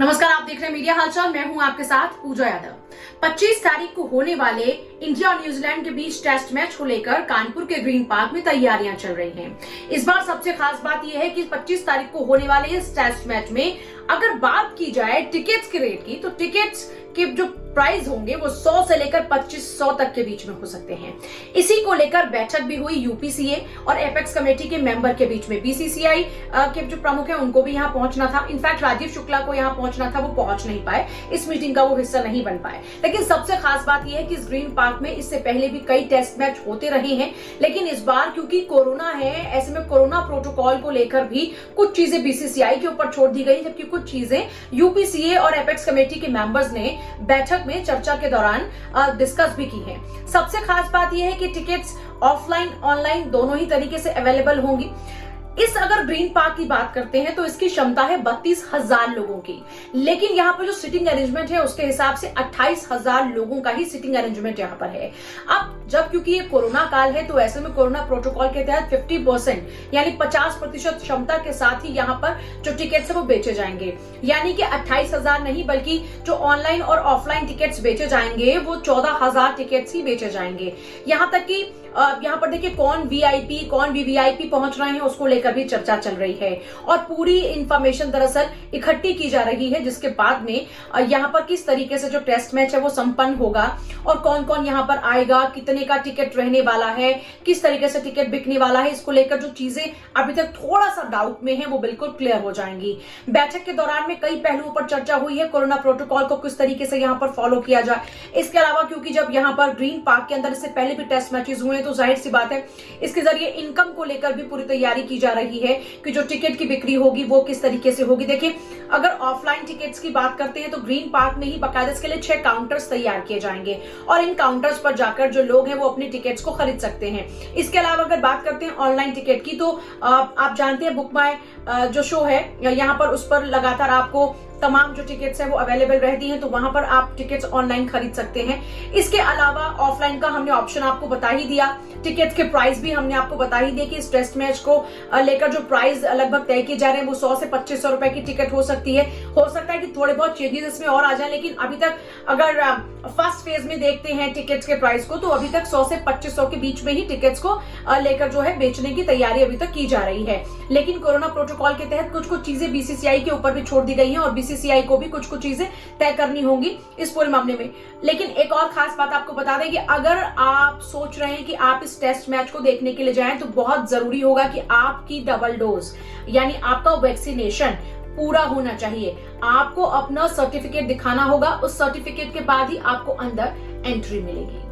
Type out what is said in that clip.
नमस्कार, आप देख रहे हैं मीडिया हालचाल। मैं हूं आपके साथ पूजा यादव। 25 तारीख को होने वाले इंडिया और न्यूजीलैंड के बीच टेस्ट मैच को लेकर कानपुर के ग्रीन पार्क में तैयारियां चल रही हैं। इस बार सबसे खास बात यह है कि 25 तारीख को होने वाले इस टेस्ट मैच में अगर बात की जाए टिकट्स के रेट की, तो टिकट्स के जो प्राइस होंगे वो 100 से लेकर 2500 तक के बीच में हो सकते हैं। इसी को लेकर बैठक भी हुई यूपीसीए और एपेक्स कमेटी के मेंबर के बीच में। बीसीसीआई के जो प्रमुख हैं उनको भी यहाँ पहुंचना था। इनफैक्ट राजीव शुक्ला को यहाँ पहुंचना था, वो पहुंच नहीं पाए, इस मीटिंग का वो हिस्सा नहीं बन पाए। लेकिन सबसे खास बात यह है कि इस ग्रीन पार्क में इससे पहले भी कई टेस्ट मैच होते रहे हैं, लेकिन इस बार क्योंकि कोरोना है, ऐसे में कोरोना प्रोटोकॉल को लेकर भी कुछ चीजें बीसीसीआई के ऊपर छोड़ दी गई, जबकि कुछ चीजें यूपीसीए और एपेक्स कमेटी के मेंबर्स ने बैठक में चर्चा के दौरान डिस्कस भी की है। सबसे खास बात यह है कि टिकट्स ऑफलाइन ऑनलाइन दोनों ही तरीके से अवेलेबल होंगी। इस अगर ग्रीन पार्क की बात करते हैं तो इसकी क्षमता है 32,000 लोगों की, लेकिन यहाँ पर जो सिटिंग अरेंजमेंट है उसके हिसाब से 28,000 लोगों का ही सिटिंग अरेंजमेंट यहाँ पर है। अब जब क्योंकि ये कोरोना काल है तो ऐसे में कोरोना प्रोटोकॉल के तहत 50% यानी 50% क्षमता के साथ ही यहाँ पर जो टिकट्स है वो बेचे जाएंगे। यानी कि 28,000 नहीं बल्कि जो ऑनलाइन और ऑफलाइन टिकट्स बेचे जाएंगे वो 14,000 टिकट्स ही बेचे जाएंगे। यहाँ तक कि यहाँ पर देखिए कौन वीआईपी कौन वीवीआईपी पहुंच रहे हैं उसको लेकर भी चर्चा चल रही है और पूरी इंफॉर्मेशन दरअसल इकट्ठी की जा रही है, जिसके बाद में यहाँ पर किस तरीके से जो टेस्ट मैच है वो संपन्न होगा और कौन कौन यहाँ पर आएगा, कितने का टिकट रहने वाला है, किस तरीके से टिकट बिकने वाला है, इसको लेकर जो चीजें अभी तक थोड़ा सा डाउट में है वो बिल्कुल क्लियर हो जाएंगी। बैठक के दौरान में कई पहलुओं पर चर्चा हुई है। कोरोना प्रोटोकॉल को किस तरीके से यहाँ पर फॉलो किया जाए, इसके अलावा क्योंकि जब यहाँ पर ग्रीन पार्क के अंदर इससे पहले भी टेस्ट मैचेस हुए तो जाहिर सी बात है इसके जरिए इनकम को लेकर भी पूरी तैयारी की जा रही है कि जो टिकट की बिक्री होगी वो किस तरीके से होगी। देखिए अगर ऑफलाइन टिकट्स की बात करते हैं तो ग्रीन पार्क में ही बाकायदा इसके लिए 6 काउंटर्स तैयार किए जाएंगे और इन काउंटर्स पर जाकर जो लोग हैं वो अपनी टिकट्स को खरीद सकते हैं। इसके अलावा अगर बात करते हैं ऑनलाइन टिकट की तो आप जानते हैं बुक माई जो शो है यहाँ पर उस पर लगातार आपको तमाम जो टिकट्स है वो अवेलेबल रहती हैं, तो वहां पर आप टिकट्स ऑनलाइन खरीद सकते हैं। इसके अलावा ऑफलाइन का हमने ऑप्शन आपको बता ही दिया, टिकट्स के प्राइस भी हमने आपको बता ही दिया कि इस टेस्ट मैच को लेकर जो प्राइस लगभग तय किए जा रहे हैं वो 100 से 2500 रुपए की टिकट हो सकती है। हो सकता है कि थोड़े बहुत चेंजेस इसमें और आ जाए, लेकिन अभी तक अगर फर्स्ट फेज में देखते हैं टिकट्स के प्राइस को तो अभी तक 100 से 2500 के बीच में ही टिकट्स को लेकर जो है बेचने की तैयारी अभी तक की जा रही है। लेकिन कोरोना प्रोटोकॉल के तहत कुछ चीजें बीसीसीआई के ऊपर भी छोड़ दी गई हैं और बीसीसीआई को भी कुछ चीजें तय करनी होंगी इस पूरे मामले में। लेकिन एक और खास बात आपको बता दें कि अगर आप सोच रहे हैं कि आप इस टेस्ट मैच को देखने के लिए जाएं तो बहुत जरूरी होगा कि आपकी डबल डोज यानी आपका वैक्सीनेशन पूरा होना चाहिए। आपको अपना सर्टिफिकेट दिखाना होगा, उस सर्टिफिकेट के बाद ही आपको अंदर एंट्री मिलेगी।